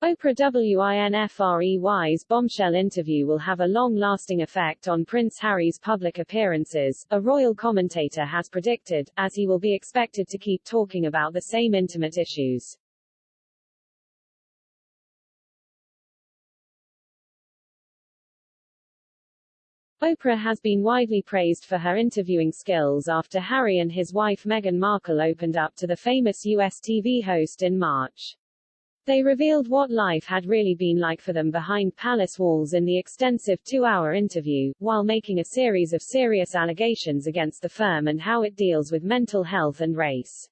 Oprah Winfrey's bombshell interview will have a long-lasting effect on Prince Harry's public appearances, a royal commentator has predicted, as he will be expected to keep talking about the same intimate issues. Oprah has been widely praised for her interviewing skills after Harry and his wife Meghan Markle opened up to the famous US TV host in March. They revealed what life had really been like for them behind palace walls in the extensive 2-hour interview, while making a series of serious allegations against the firm and how it deals with mental health and race.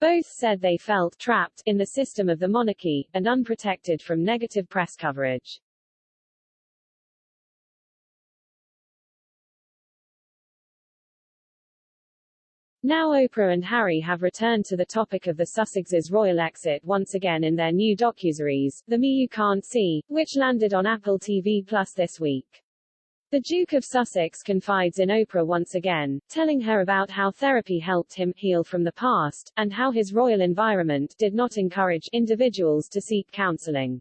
Both said they felt trapped in the system of the monarchy, and unprotected from negative press coverage. Now Oprah and Harry have returned to the topic of the Sussexes' royal exit once again in their new docuseries, The Me You Can't See, which landed on Apple TV+ this week. The Duke of Sussex confides in Oprah once again, telling her about how therapy helped him heal from the past, and how his royal environment did not encourage individuals to seek counseling.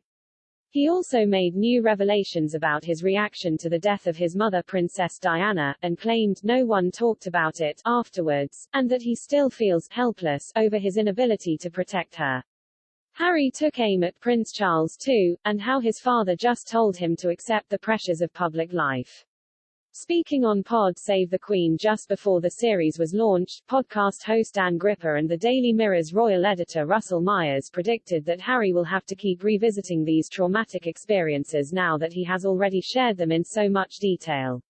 He also made new revelations about his reaction to the death of his mother Princess Diana, and claimed no one talked about it afterwards, and that he still feels helpless over his inability to protect her. Harry took aim at Prince Charles too, and how his father just told him to accept the pressures of public life. Speaking on Pod Save the Queen just before the series was launched, podcast host Ann Gripper and the Daily Mirror's royal editor Russell Myers predicted that Harry will have to keep revisiting these traumatic experiences now that he has already shared them in so much detail.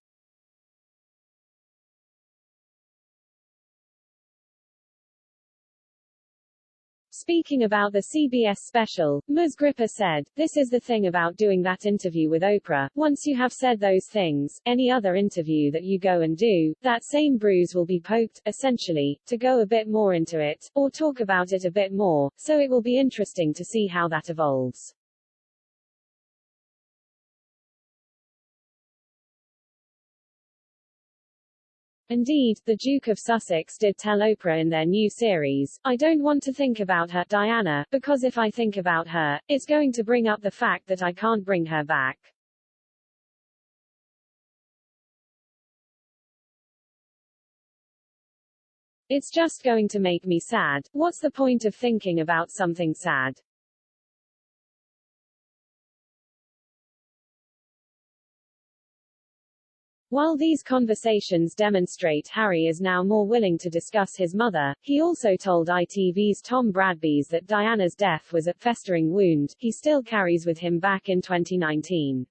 Speaking about the CBS special, Ms. Gripper said, "This is the thing about doing that interview with Oprah. Once you have said those things, any other interview that you go and do, that same bruise will be poked, essentially, to go a bit more into it, or talk about it a bit more, so it will be interesting to see how that evolves." Indeed, the Duke of Sussex did tell Oprah in their new series, "I don't want to think about her, Diana, because if I think about her, it's going to bring up the fact that I can't bring her back. It's just going to make me sad. What's the point of thinking about something sad?" While these conversations demonstrate Harry is now more willing to discuss his mother, he also told ITV's Tom Bradby's that Diana's death was a festering wound he still carries with him back in 2019.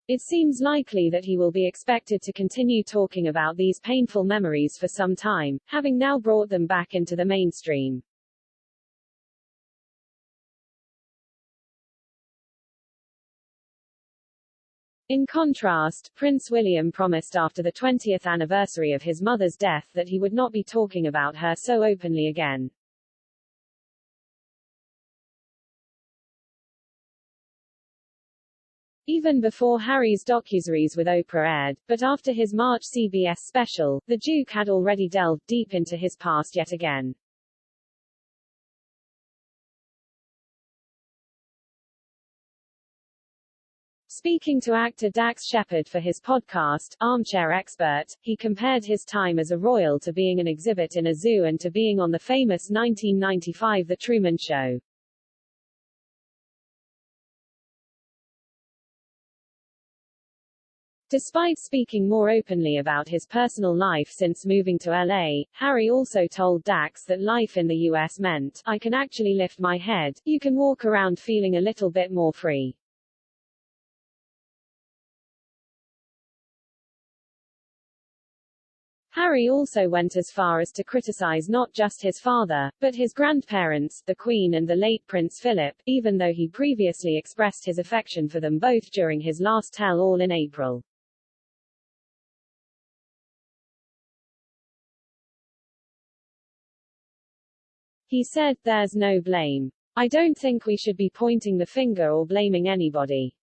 It seems likely that he will be expected to continue talking about these painful memories for some time, having now brought them back into the mainstream. In contrast, Prince William promised after the 20th anniversary of his mother's death that he would not be talking about her so openly again. Even before Harry's docuseries with Oprah aired, but after his March CBS special, the Duke had already delved deep into his past yet again. Speaking to actor Dax Shepard for his podcast, Armchair Expert, he compared his time as a royal to being an exhibit in a zoo and to being on the famous 1995 The Truman Show. Despite speaking more openly about his personal life since moving to LA, Harry also told Dax that life in the US meant, "I can actually lift my head, you can walk around feeling a little bit more free." Harry also went as far as to criticize not just his father, but his grandparents, the Queen and the late Prince Philip, even though he previously expressed his affection for them both during his last tell-all in April. He said, "There's no blame. I don't think we should be pointing the finger or blaming anybody.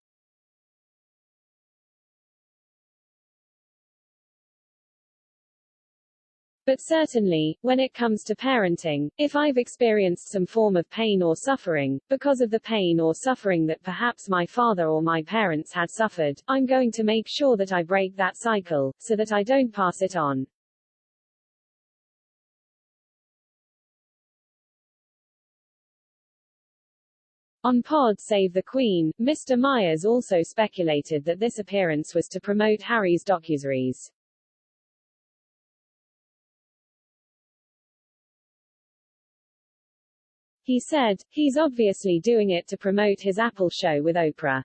But certainly, when it comes to parenting, if I've experienced some form of pain or suffering, because of the pain or suffering that perhaps my father or my parents had suffered, I'm going to make sure that I break that cycle, so that I don't pass it on. On Pod Save the Queen, Mr. Myers also speculated that this appearance was to promote Harry's docuseries. He said, "He's obviously doing it to promote his Apple show with Oprah.